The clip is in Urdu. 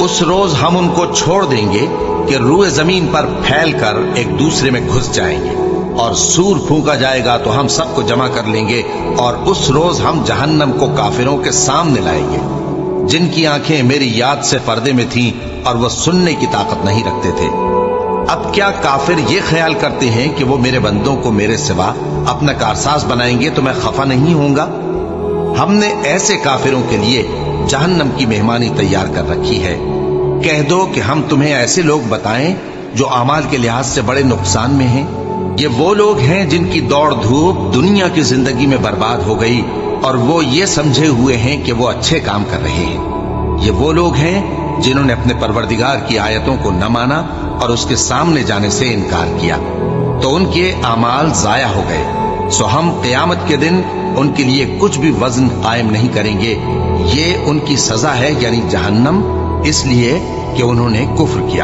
اس روز ہم ان کو چھوڑ دیں گے کہ روئے زمین پر پھیل کر ایک دوسرے میں گھس جائیں گے، اور سور پھونکا جائے گا تو ہم سب کو جمع کر لیں گے، اور اس روز ہم جہنم کو کافروں کے سامنے لائیں گے جن کی آنکھیں میری یاد سے پردے میں تھیں اور وہ سننے کی طاقت نہیں رکھتے تھے۔ اب کیا کافر یہ خیال کرتے ہیں کہ وہ میرے بندوں کو میرے سوا اپنا کارساز بنائیں گے تو میں خفا نہیں ہوں گا؟ ہم نے ایسے کافروں کے لیے جہنم کی مہمانی تیار کر رکھی ہے۔ کہہ دو کہ ہم تمہیں ایسے لوگ بتائیں جو اعمال کے لحاظ سے بڑے نقصان میں ہیں۔ یہ وہ لوگ ہیں جن کی دوڑ دھوپ دنیا کی زندگی میں برباد ہو گئی اور وہ یہ سمجھے ہوئے ہیں کہ وہ اچھے کام کر رہے ہیں۔ یہ وہ لوگ ہیں جنہوں نے اپنے پروردگار کی آیتوں کو نہ مانا اور اس کے سامنے جانے سے انکار کیا، تو ان کے اعمال ضائع ہو گئے۔ سو ہم قیامت کے دن ان کے لیے کچھ بھی وزن قائم نہیں کریں گے۔ یہ ان کی سزا ہے، یعنی جہنم، اس لیے کہ انہوں نے کفر کیا۔